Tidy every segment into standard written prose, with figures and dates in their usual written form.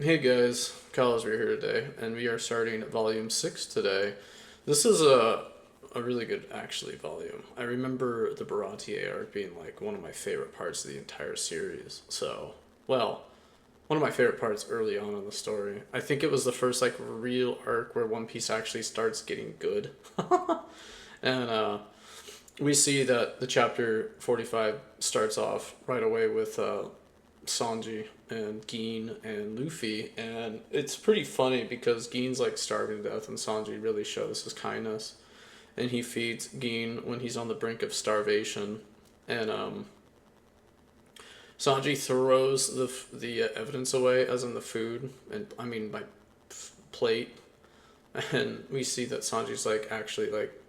Hey guys, Kyle we're here today, and we are starting volume 6 today. This is a really good, actually, volume. I remember the Baratier arc being like one of my favorite parts of the entire series. So, well, one of my favorite parts early on in the story. I think it was the first like real arc where One Piece actually starts getting good. And we see that the chapter 45 starts off right away with Sanji and Gin and Luffy, and it's pretty funny because Gin's like starving to death, and Sanji really shows his kindness, and he feeds Gin when he's on the brink of starvation, and Sanji throws the evidence away, as in the food, and I mean by plate, and we see that Sanji's like actually like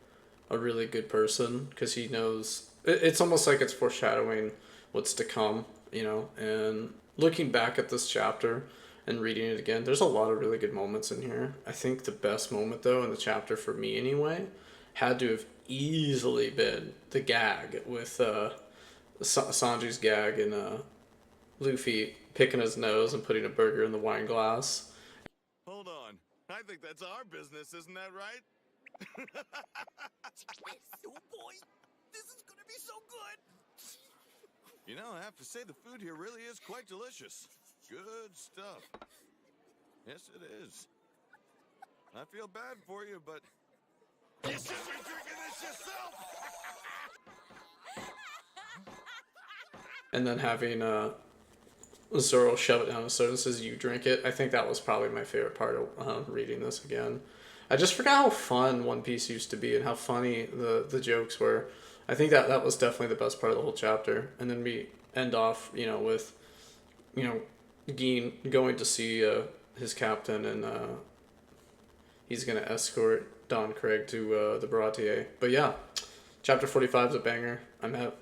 a really good person because he knows it's almost like it's foreshadowing what's to come, and looking back at this chapter and reading it again, there's a lot of really good moments in here. I think the best moment though in the chapter for me anyway had to have easily been the gag with Sanji's gag and Luffy picking his nose and putting a burger in the wine glass. Hold on. I think that's our business, isn't that right? Oh boy, this is gonna be so good. You know, I have to say the food here really is quite delicious. Good stuff. Yes, it is. I feel bad for you, but you should be drinking this yourself. And then having Zoro shove it down his throat and says, "You drink it." I think that was probably my favorite part of reading this again. I just forgot how fun One Piece used to be and how funny the jokes were. I think that was definitely the best part of the whole chapter. And then we end off, with, Gin going to see his captain, and he's gonna escort Don Craig to the Baratier. But yeah, chapter 45 is a banger. I'm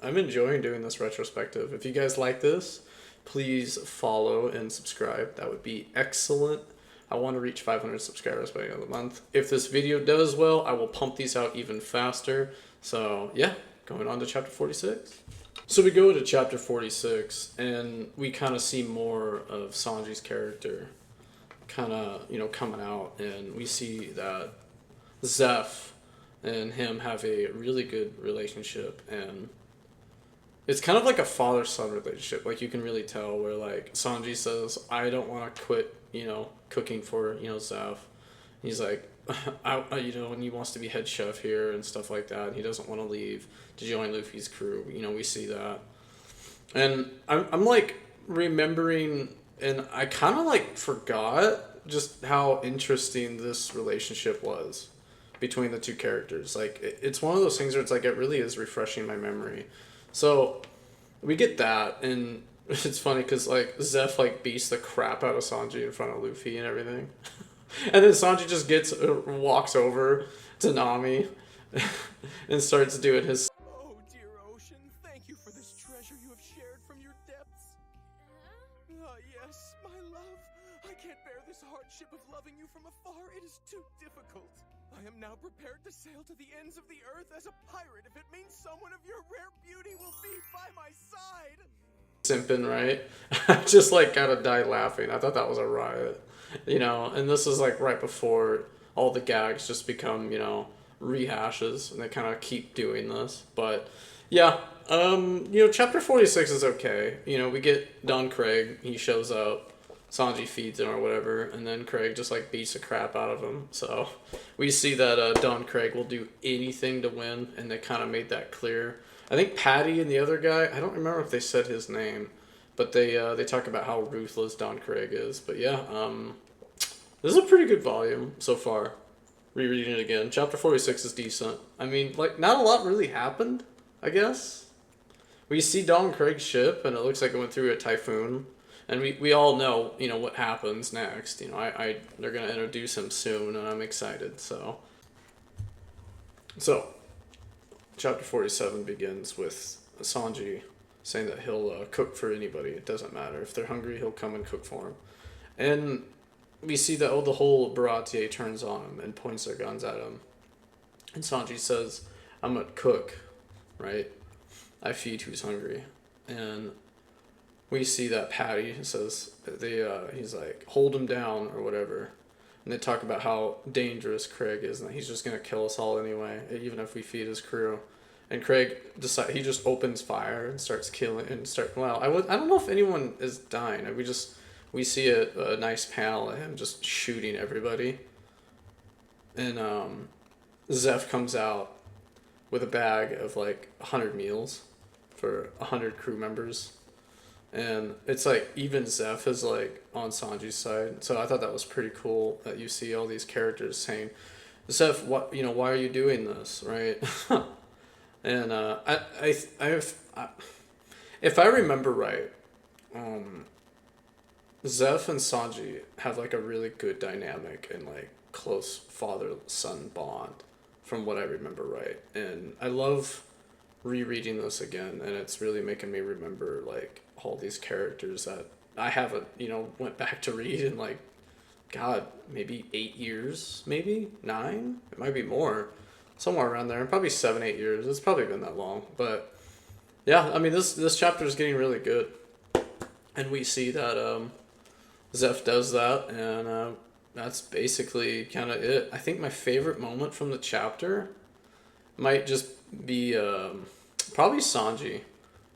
enjoying doing this retrospective. If you guys like this, please follow and subscribe. That would be excellent. I want to reach 500 subscribers by the end of the month. If this video does well, I will pump these out even faster. So yeah, going on to chapter 46. So we go to chapter 46, and we kind of see more of Sanji's character kind of, coming out, and we see that Zeph and him have a really good relationship, and it's kind of like a father-son relationship. Like, you can really tell where, like, Sanji says, I don't want to quit, cooking for, Zeph. He's like, and he wants to be head chef here and stuff like that. He doesn't want to leave to join Luffy's crew. We see that. And I'm like, remembering, and I kind of, like, forgot just how interesting this relationship was between the two characters. Like, it's one of those things where it's like, it really is refreshing my memory. So we get that, and it's funny because like Zeph like beats the crap out of Sanji in front of Luffy and everything, and then Sanji just walks over to Nami and starts doing his. Oh dear ocean, thank you for this treasure you have shared from your depths. Ah yes, my love. I can't bear this hardship of loving you from afar. It is too difficult. I am now prepared to sail to the ends of the earth as a pirate if it means someone of your rare beauty will be by my side. Simping, right? I just like gotta die laughing. I thought that was a riot, and this is like right before all the gags just become, rehashes, and they kind of keep doing this. But yeah, chapter 46 is okay. We get Don Craig, he shows up, Sanji feeds him or whatever, and then Craig just like beats the crap out of him. So we see that Don Craig will do anything to win, and they kind of made that clear. I think Patty and the other guy, I don't remember if they said his name, but they talk about how ruthless Don Craig is. But yeah, this is a pretty good volume so far. Rereading it again, chapter 46 is decent. I mean, like, not a lot really happened, I guess. We see Don Craig's ship, and it looks like it went through a typhoon. And we all know, what happens next. They're going to introduce him soon, and I'm excited, so. So, chapter 47 begins with Sanji saying that he'll cook for anybody. It doesn't matter. If they're hungry, he'll come and cook for them. And we see that the whole Baratier turns on him and points their guns at him. And Sanji says, I'm a cook, right? I feed who's hungry. And we see that Patty says he's like, hold him down or whatever, and they talk about how dangerous Craig is and that he's just gonna kill us all anyway, even if we feed his crew. And Craig he just opens fire and starts killing and start. Well, I don't know if anyone is dying. We see a nice panel of him just shooting everybody, and Zeph comes out with a bag of like 100 meals for 100 crew members. And it's like even Zeph is like on Sanji's side. So I thought that was pretty cool that you see all these characters saying, Zeph, what, why are you doing this, right? And if I remember right, Zeph and Sanji have like a really good dynamic and like close father son bond, from what I remember right. And I love rereading this again, and it's really making me remember like all these characters that I haven't went back to read in like, God, maybe 8 years, maybe 9, it might be more, somewhere around there, probably 7-8 years. It's probably been that long. But yeah, I mean, this chapter is getting really good, and we see that Zeph does that, and that's basically kind of it. I think my favorite moment from the chapter might just be probably Sanji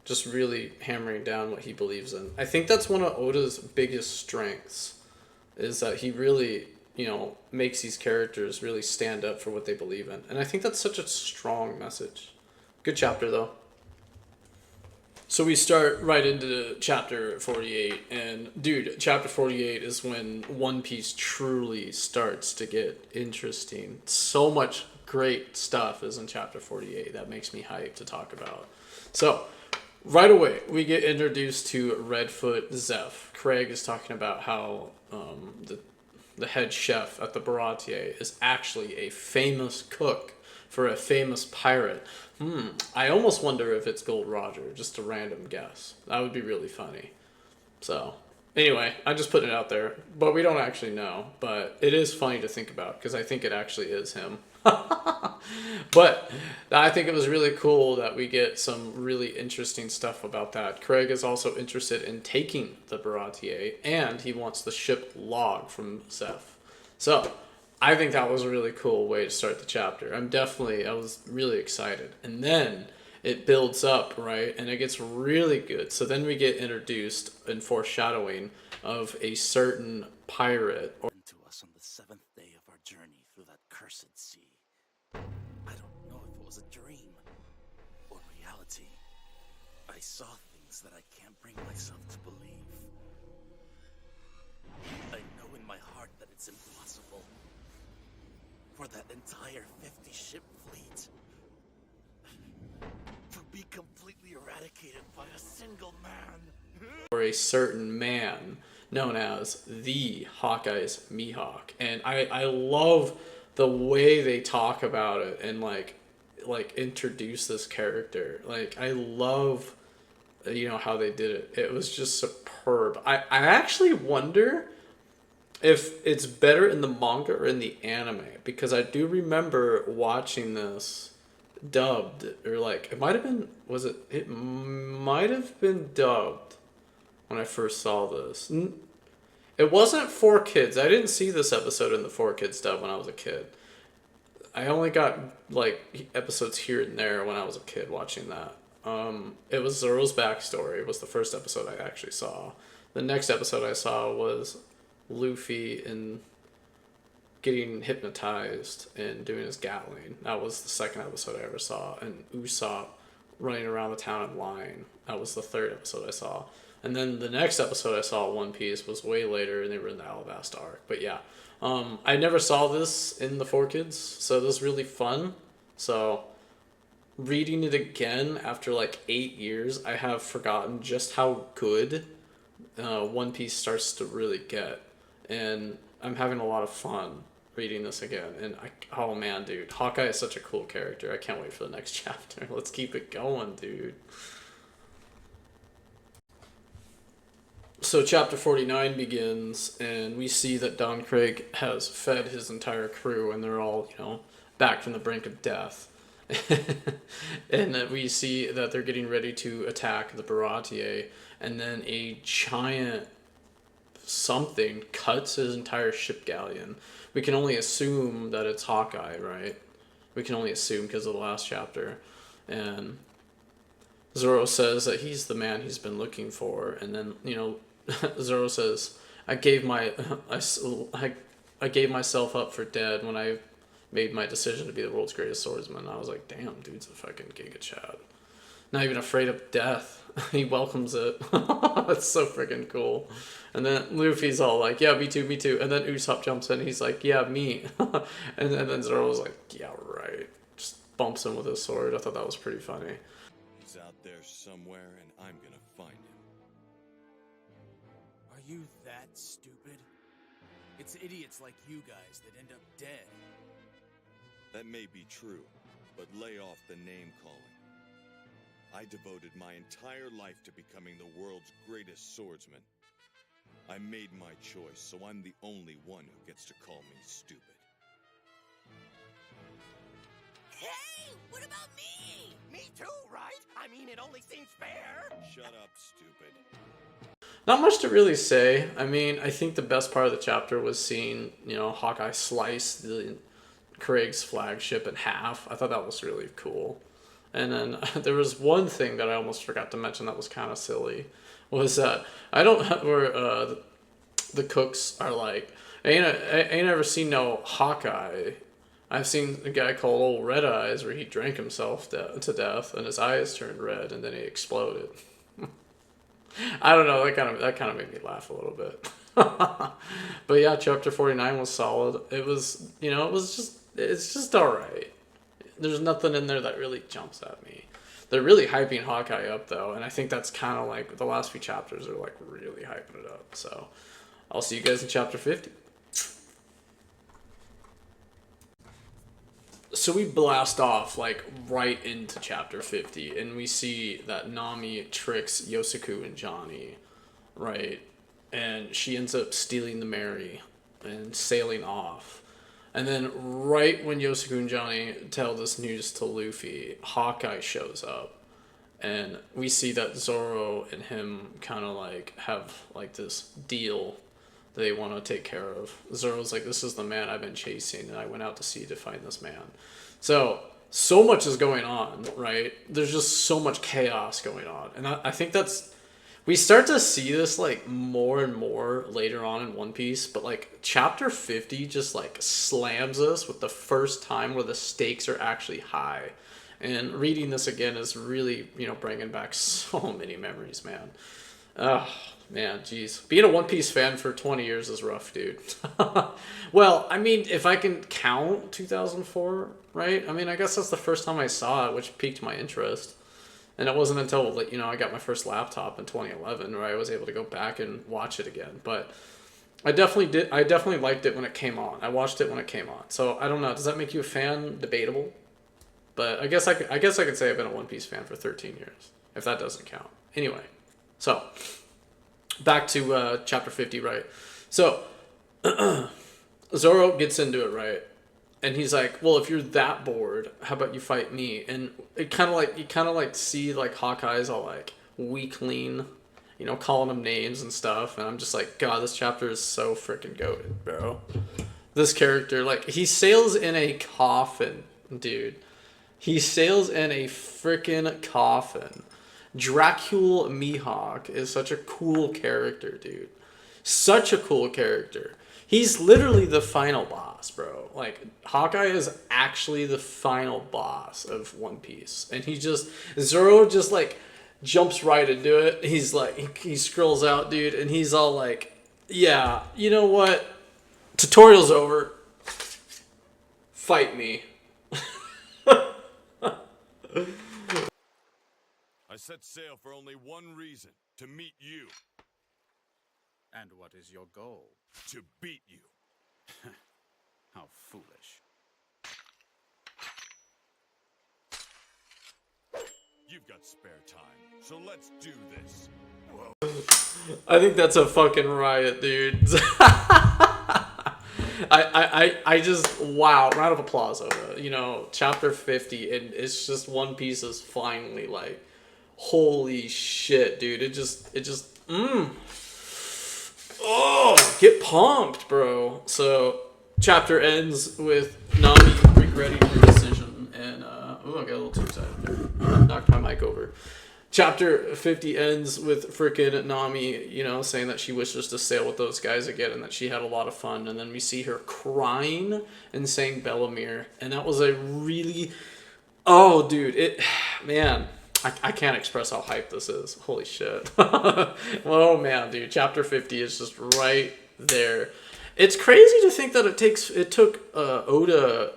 just really hammering down what he believes in. I think that's one of Oda's biggest strengths, is that he really, makes these characters really stand up for what they believe in. And I think that's such a strong message. Good chapter, though. So we start right into chapter 48, and dude, chapter 48 is when One Piece truly starts to get interesting. So much great stuff is in chapter 48 that makes me hyped to talk about. So, right away, we get introduced to Redfoot Zeph. Craig is talking about how the head chef at the Baratier is actually a famous cook for a famous pirate. I almost wonder if it's Gold Roger, just a random guess. That would be really funny. So, anyway, I just put it out there, but we don't actually know. But it is funny to think about, because I think it actually is him. But I think it was really cool that we get some really interesting stuff about that. Craig is also interested in taking the Baratier, and he wants the ship log from Zeph. So I think that was a really cool way to start the chapter. I was really excited. And then it builds up, right? And it gets really good. So then we get introduced in foreshadowing of a certain pirate. To us on the 7th day of our journey through that cursed sea. I don't know if it was a dream or reality. I saw things that I can't bring myself to believe. I know in my heart that it's impossible for that entire 50-ship fleet to be completely eradicated by a single man. Or a certain man known as the Hawkeye's Mihawk. And I love the way they talk about it and like introduce this character. Like, I love how they did it. It was just superb. I actually wonder if it's better in the manga or in the anime, because I do remember watching this dubbed, or like it might have been dubbed when I first saw this. It wasn't 4Kids. I didn't see this episode in the 4Kids dub when I was a kid. I only got like episodes here and there when I was a kid watching that. It was Zoro's backstory. It was the first episode I actually saw. The next episode I saw was Luffy and getting hypnotized and doing his Gatling. That was the second episode I ever saw. And Usopp running around the town and lying. That was the third episode I saw. And then the next episode I saw One Piece was way later, and they were in the Alabasta arc. But yeah, I never saw this in the 4Kids, so this was really fun. So reading it again after like 8 years, I have forgotten just how good One Piece starts to really get. And I'm having a lot of fun reading this again. And oh man, dude, Hawkeye is such a cool character. I can't wait for the next chapter. Let's keep it going, dude. So chapter 49 begins, and we see that Don Craig has fed his entire crew, and they're all, back from the brink of death. And we see that they're getting ready to attack the Baratier. and then a giant something cuts his entire ship galleon. We can only assume that it's Hawkeye, right? We can only assume because of the last chapter. And Zoro says that he's the man he's been looking for, and then, you know, Zoro says, I gave myself up for dead when I made my decision to be the world's greatest swordsman. I was like, damn, dude's a fucking Giga Chad. Not even afraid of death. He welcomes it. That's so freaking cool. And then Luffy's all like, yeah, me too, me too. And then Usopp jumps in. He's like, yeah, me. and then Zoro's like, yeah, right. Just bumps him with his sword. I thought that was pretty funny. He's out there somewhere, and I'm gonna find him. Are you that stupid? It's idiots like you guys that end up dead. That may be true, but lay off the name calling. I devoted my entire life to becoming the world's greatest swordsman. I made my choice, so I'm the only one who gets to call me stupid. Hey, what about me? Me too, right? I mean, it only seems fair. Shut up, stupid. Not much to really say. I mean, I think the best part of the chapter was seeing, you know, Hawkeye slice Craig's flagship in half. I thought that was really cool. And then there was one thing that I almost forgot to mention that was kind of silly, was that where the cooks are like, I ain't ever seen no Hawkeye. I've seen a guy called Old Red Eyes where he drank himself to death and his eyes turned red and then he exploded. I don't know, that kind of made me laugh a little bit. But yeah, chapter 49 was solid. It was, you know, it's just all right. There's nothing in there that really jumps at me. They're really hyping Hawkeye up, though, and I think that's kind of like the last few chapters are like really hyping it up. So I'll see you guys in chapter 50. So we blast off like right into chapter 50, and we see that Nami tricks Yosuke and Johnny, right? And she ends up stealing the Mary and sailing off. And then right when Yosuke and Johnny tell this news to Luffy, Hawkeye shows up. And we see that Zoro and him kind of like have like this deal they want to take care of. Zoro's like, this is the man I've been chasing, and I went out to sea to find this man. So much is going on, right? There's just so much chaos going on. And I think we start to see this like more and more later on in One Piece, but like chapter 50 just like slams us with the first time where the stakes are actually high. And reading this again is really, you know, bringing back so many memories, man. Oh, man, geez. Being a One Piece fan for 20 years is rough, dude. Well, I mean, if I can count 2004, right? I mean, I guess that's the first time I saw it, which piqued my interest. And it wasn't until, you know, I got my first laptop in 2011 where I was able to go back and watch it again. But I definitely liked it when it came on. I watched it when it came on. So I don't know. Does that make you a fan? Debatable. But I guess I could say I've been a One Piece fan for 13 years, if that doesn't count. Anyway, so back to chapter 50, right? So Zoro gets into it, right? And he's like, well, if you're that bored, how about you fight me? And it kind of like, you kind of like see like Hawkeye's all like weakling, you know, calling him names and stuff. And I'm just like, God, this chapter is so freaking goated, bro. This character, like, he sails in a coffin, dude. He sails in a freaking coffin. Dracul Mihawk is such a cool character, dude. Such a cool character. He's literally the final boss, bro. Like, Hawkeye is actually the final boss of One Piece. And Zoro just, like, jumps right into it. He's like, he scrolls out, dude, and he's all like, yeah, you know what? Tutorial's over. Fight me. I set sail for only one reason, to meet you. And what is your goal? To beat you. How foolish. You've got spare time, so let's do this. I think that's a fucking riot, dude. I just, wow, round of applause over it. You know, chapter 50, and it's just One Piece is finally like Holy shit, dude. Oh, get pumped, bro. So, chapter ends with Nami regretting her decision. And, I got a little too excited there. Knocked my mic over. Chapter 50 ends with frickin' Nami, you know, saying that she wishes to sail with those guys again and that she had a lot of fun. And then we see her crying and saying Bellamere. And that was a really... Oh, dude, man, I can't express how hyped this is. Holy shit. Oh, man, dude, chapter 50 is just right there. It's crazy to think that it took Oda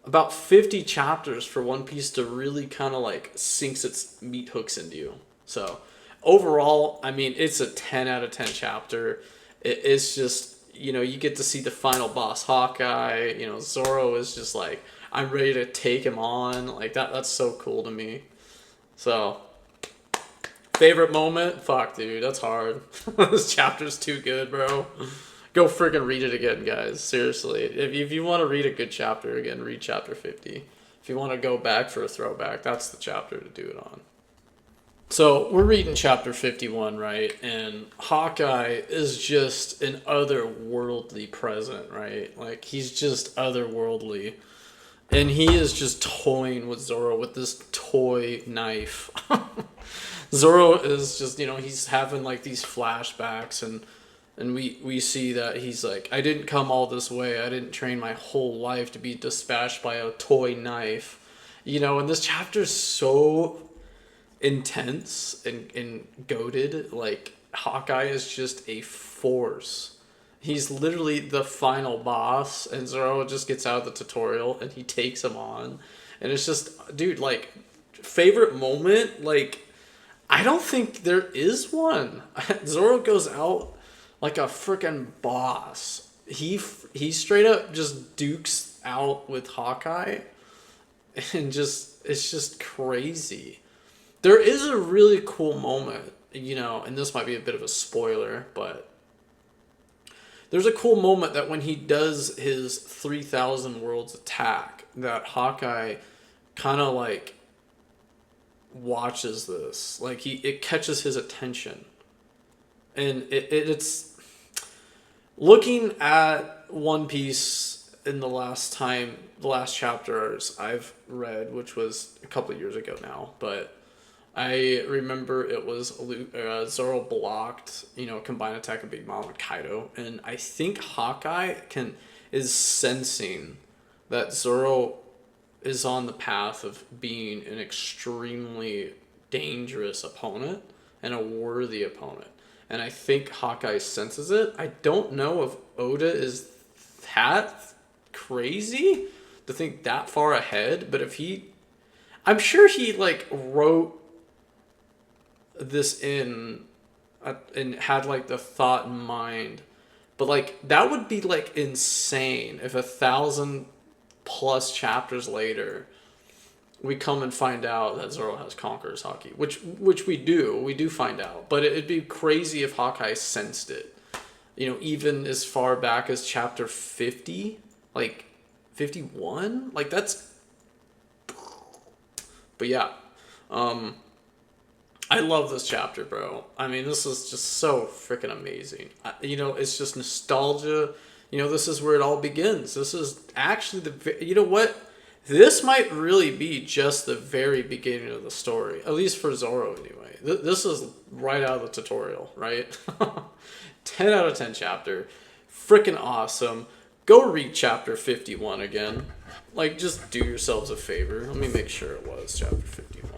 about 50 chapters for One Piece to really kind of like sinks its meat hooks into you. So overall, I mean, it's a 10 out of 10 chapter. It's just, you know, you get to see the final boss Hawkeye. You know, Zoro is just like, I'm ready to take him on. Like that's so cool to me. So favorite moment? Fuck, dude, that's hard. This chapter's too good, bro. Go friggin' read it again, guys. Seriously. If you want to read a good chapter again, read chapter 50. If you want to go back for a throwback, that's the chapter to do it on. So, we're reading chapter 51, right? And Hawkeye is just an otherworldly present, right? Like, he's just otherworldly. And he is just toying with Zoro with this toy knife. Zoro is just, you know, he's having, like, these flashbacks and we see that he's like, I didn't come all this way. I didn't train my whole life to be dispatched by a toy knife. You know, and this chapter's so intense and goated. Like, Hawkeye is just a force. He's literally the final boss, and Zoro just gets out of the tutorial and he takes him on. And it's just, dude, like, favorite moment? Like, I don't think there is one. Zoro goes out like a freaking boss. He straight up just dukes out with Hawkeye, and just it's just crazy. There is a really cool moment, you know, and this might be a bit of a spoiler, but there's a cool moment that when he does his 3,000 worlds attack, that Hawkeye kind of like watches this, like it catches his attention, and it's looking at One Piece in the last chapters I've read, which was a couple of years ago now, but I remember it was Zoro blocked, you know, combined attack of Big Mom and Kaido, and I think Hawkeye is sensing that Zoro is on the path of being an extremely dangerous opponent and a worthy opponent. And I think Hawkeye senses it. I don't know if Oda is that crazy to think that far ahead, but I'm sure he like wrote this in and had like the thought in mind. But like that would be like insane if 1,000+ chapters later we come and find out that Zoro has Conqueror's Haki, which we do find out, but it'd be crazy if Hawkeye sensed it, you know, even as far back as chapter 50, like 51, like that's, but yeah, I love this chapter, bro. I mean, this is just so freaking amazing. You know, it's just nostalgia. You know, this is where it all begins. This is actually you know what? This might really be just the very beginning of the story, at least for Zoro anyway. This is right out of the tutorial, right? 10 out of 10 chapter. Freaking awesome. Go read chapter 51 again. Like, just do yourselves a favor. Let me make sure it was chapter 51.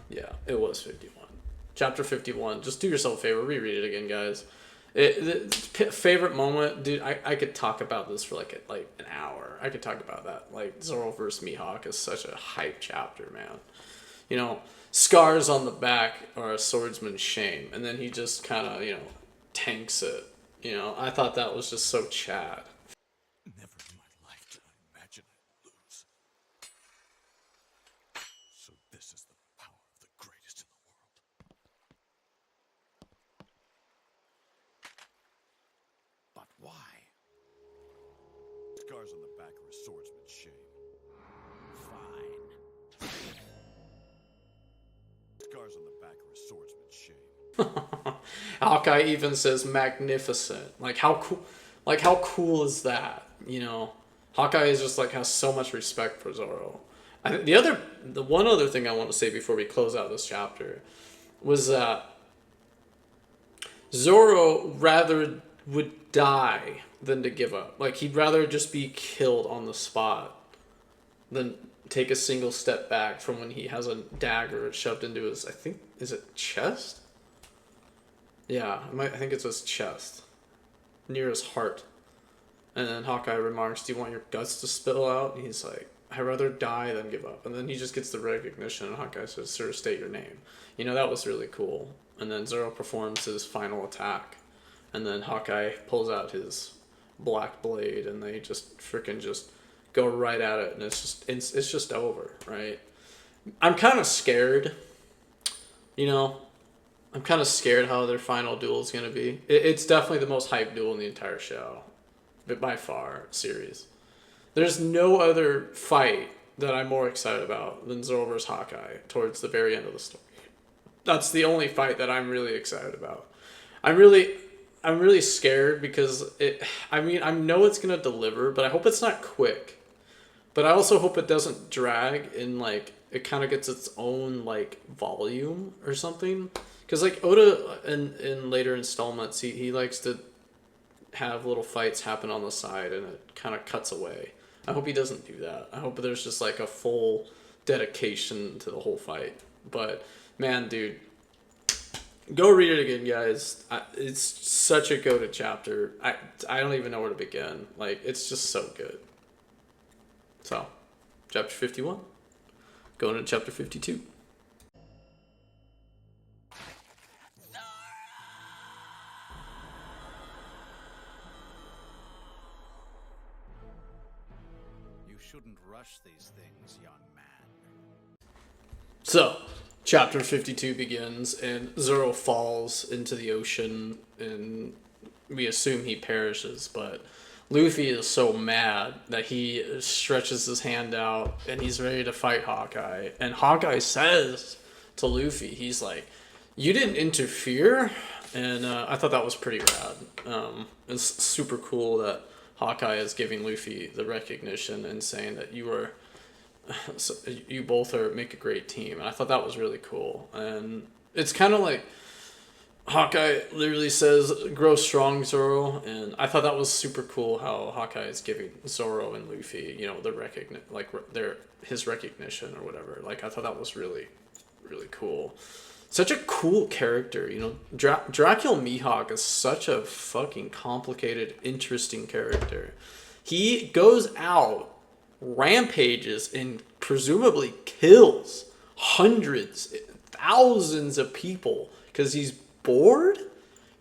Yeah, it was 51. Chapter 51. Just do yourself a favor. Reread it again, guys. Favorite moment, dude. I could talk about this for like an hour. I could talk about that. Like Zoro versus Mihawk is such a hype chapter, man. You know, scars on the back are a swordsman's shame, and then he just kind of, you know, tanks it. You know, I thought that was just so Chad. Never in my life did I imagine I'd lose. So this is the power of the greatest in the world. But why? Scars on the back are a swordsman's shame. Fine. scars on the back are a swordsman's shame. Hawkeye even says magnificent. Like how cool is that? You know, Hawkeye is just like has so much respect for Zoro. The one other thing I want to say before we close out this chapter was that Zoro rather would die than to give up. Like he'd rather just be killed on the spot than take a single step back from when he has a dagger shoved into his, I think, is it chest? Yeah, I think it's his chest, near his heart. And then Hawkeye remarks, "Do you want your guts to spill out?" And he's like, "I'd rather die than give up." And then he just gets the recognition, and Hawkeye says, "Sir, state your name." You know, that was really cool. And then Zoro performs his final attack. And then Hawkeye pulls out his black blade, and they just freaking just go right at it. And it's just over, right? I'm kind of scared, you know. I'm kind of scared how their final duel is going to be. It's definitely the most hyped duel in the entire show. But by far, series. There's no other fight that I'm more excited about than Zoro vs. Hawkeye towards the very end of the story. That's the only fight that I'm really excited about. I'm really scared because I know it's going to deliver, but I hope it's not quick. But I also hope it doesn't drag and like it kind of gets its own like volume or something. Because like Oda in later installments, he likes to have little fights happen on the side and it kind of cuts away. I hope he doesn't do that. I hope there's just like a full dedication to the whole fight. But man, dude, go read it again, guys. It's such a go-to chapter. I don't even know where to begin. Like, it's just so good. So, chapter 51. Going into chapter 52. Shouldn't rush these things, young man. So, chapter 52 begins, and Zoro falls into the ocean, and we assume he perishes, but Luffy is so mad that he stretches his hand out, and he's ready to fight Hawkeye. And Hawkeye says to Luffy, he's like, "You didn't interfere?" And I thought that was pretty rad. It's super cool that Hawkeye is giving Luffy the recognition and saying that you both make a great team. And I thought that was really cool. And it's kind of like Hawkeye literally says, "Grow strong, Zoro." And I thought that was super cool how Hawkeye is giving Zoro and Luffy, you know, his recognition or whatever. Like, I thought that was really, really cool. Such a cool character, you know. Dracula Mihawk is such a fucking complicated, interesting character. He goes out, rampages, and presumably kills hundreds, thousands of people because he's bored.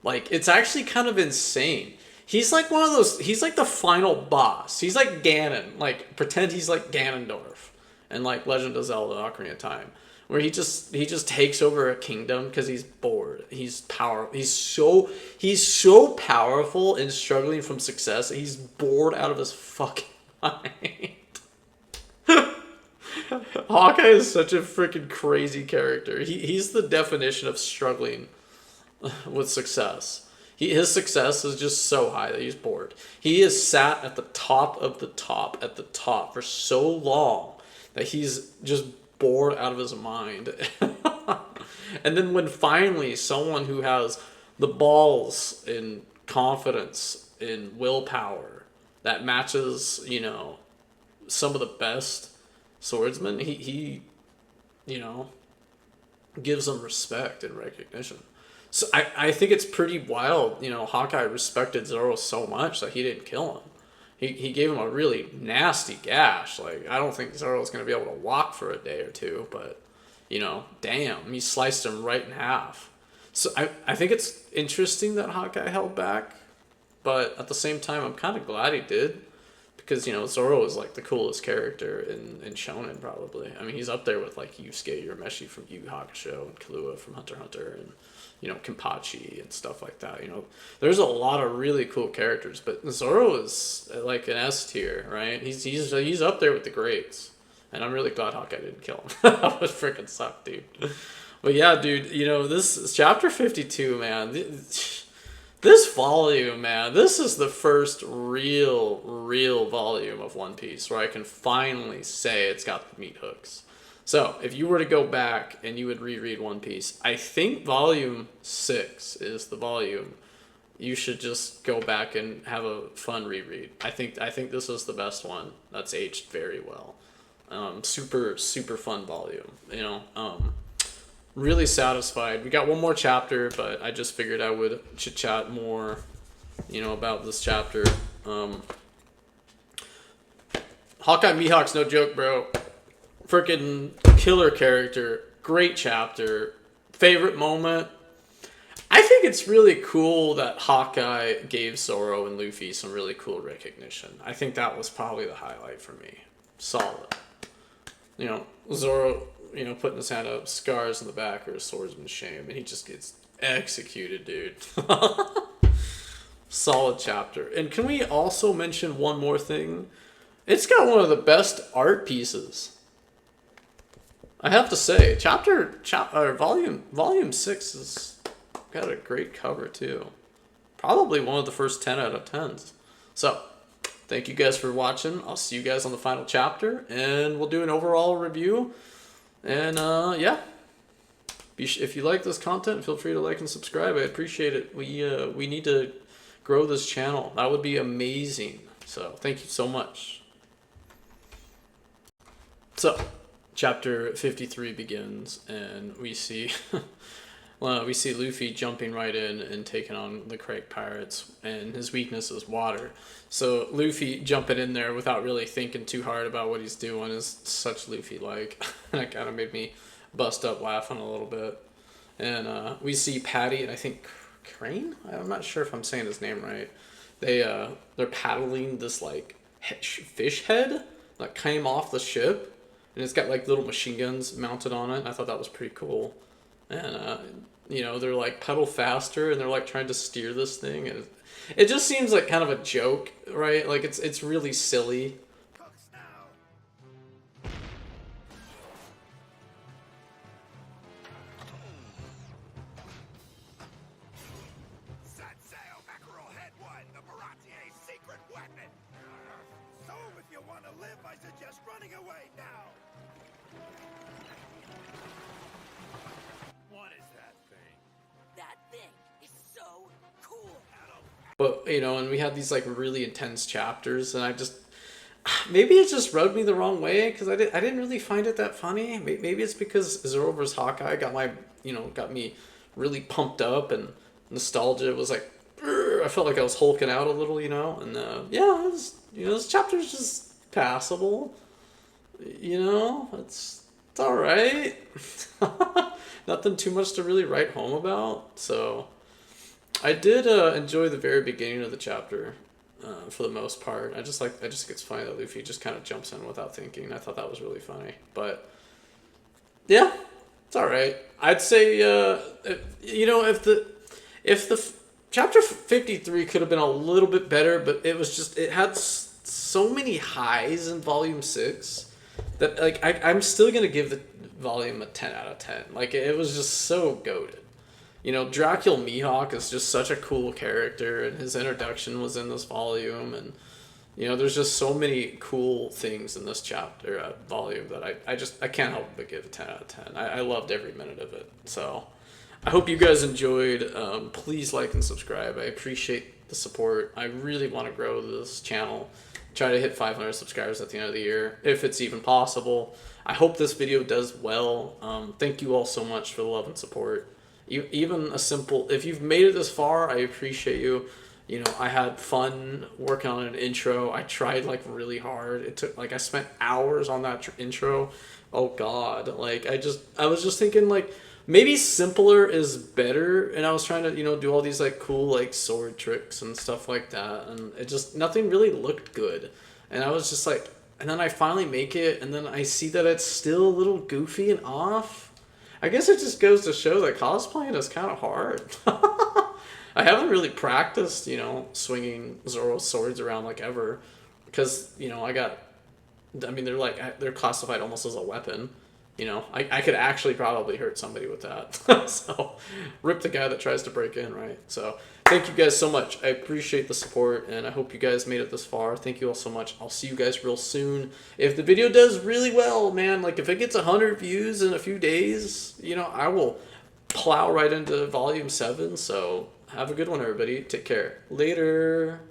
Like, it's actually kind of insane. He's like one of those, he's like the final boss. He's like Ganon. Like, pretend he's like Ganondorf and like Legend of Zelda Ocarina of Time. Where he just takes over a kingdom because he's bored. He's so powerful and struggling from success that he's bored out of his fucking mind. Hawkeye is such a freaking crazy character. He's the definition of struggling with success. His success is just so high that he's bored. He has sat at the top of the top at the top for so long that he's just bored out of his mind. And then when finally someone who has the balls and confidence and willpower that matches, you know, some of the best swordsmen, he you know, gives them respect and recognition. So I think it's pretty wild, you know, Hawkeye respected Zoro so much that he didn't kill him. He gave him a really nasty gash. Like, I don't think Zoro's going to be able to walk for a day or two, but, you know, damn, he sliced him right in half. So I think it's interesting that Hawkeye held back, but at the same time, I'm kind of glad he did, because, you know, Zoro is, like, the coolest character in Shonen, probably. I mean, he's up there with, like, Yusuke Urameshi from Yu Yu Hakusho and Killua from Hunter x Hunter and, you know, Kenpachi and stuff like that. You know, there's a lot of really cool characters, but Zoro is like an S tier, right? He's up there with the greats, and I'm really glad Hawkeye didn't kill him. That would freaking suck, dude. But yeah, dude, you know, this is chapter 52, man. This volume, man, this is the first real volume of One Piece where I can finally say it's got the meat hooks. So, if you were to go back and you would reread One Piece, I think volume 6 is the volume you should just go back and have a fun reread. I think this is the best one. That's aged very well. Super fun volume. You know, really satisfied. We got one more chapter, but I just figured I would chit chat more, you know, about this chapter. Hawkeye Mihawk's no joke, bro. Freaking killer character. Great chapter. Favorite moment. I think it's really cool that Hawkeye gave Zoro and Luffy some really cool recognition. I think that was probably the highlight for me. Solid. You know, Zoro, you know, putting his hand up, scars in the back, or his swordsman's shame, and he just gets executed, dude. Solid chapter. And can we also mention one more thing? It's got one of the best art pieces. I have to say, volume 6 is got a great cover too. Probably one of the first 10 out of 10s. So, thank you guys for watching. I'll see you guys on the final chapter, and we'll do an overall review. And yeah, if you like this content, feel free to like and subscribe. I appreciate it. We need to grow this channel. That would be amazing. So, thank you so much. So, chapter 53 begins, and we see we see Luffy jumping right in and taking on the Crake pirates, and his weakness is water. So Luffy jumping in there without really thinking too hard about what he's doing is such Luffy-like. That kind of made me bust up laughing a little bit. And we see Patty and I think Crane? I'm not sure if I'm saying his name right. They're paddling this like fish head that came off the ship. And it's got like little machine guns mounted on it. And I thought that was pretty cool. And, you know, they're like pedal faster and they're like trying to steer this thing. And it just seems like kind of a joke, right? Like it's really silly. Set sail, mackerel head one, the Baratier's secret weapon. So if you want to live, I suggest running away now. What is that thing? That thing is so cool. But, you know, and we had these like really intense chapters, and I just maybe it just rubbed me the wrong way because I didn't really find it that funny. Maybe it's because Zoro vs. Hawkeye got me really pumped up, and nostalgia was like, I felt like I was hulking out a little, you know. And yeah, it was, you know, this chapter's just passable. You know, it's all right. Nothing too much to really write home about. So I did enjoy the very beginning of the chapter for the most part. I just think it's funny that Luffy just kind of jumps in without thinking. I thought that was really funny. But yeah, it's all right. I'd say you know, if the chapter 53 could have been a little bit better, but it had so many highs in volume 6 that like I'm still gonna give the volume a 10 out of 10. Like it was just so goated. You know, Dracula Mihawk is just such a cool character, and his introduction was in this volume, and you know, there's just so many cool things in this chapter volume that I can't help but give a 10 out of 10. I loved every minute of it. So I hope you guys enjoyed. Please like and subscribe. I appreciate the support. I really want to grow this channel. Try to hit 500 subscribers at the end of the year, if it's even possible. I hope this video does well. Thank you all so much for the love and support. Even a simple, if you've made it this far, I appreciate you. You know, I had fun working on an intro. I tried like really hard. It took like, I spent hours on that intro. Oh God. Like I was just thinking like, maybe simpler is better, and I was trying to, you know, do all these like cool like sword tricks and stuff like that, and it just, nothing really looked good. And I was just like, and then I finally make it, and then I see that it's still a little goofy and off. I guess it just goes to show that cosplaying is kind of hard. I haven't really practiced, you know, swinging Zoro's swords around like ever, because, you know, they're classified almost as a weapon. you know, I could actually probably hurt somebody with that. So, rip the guy that tries to break in, right? So, thank you guys so much. I appreciate the support, and I hope you guys made it this far. Thank you all so much. I'll see you guys real soon. If the video does really well, man, like if it gets 100 views in a few days, you know, I will plow right into Volume 7. So, have a good one, everybody. Take care. Later.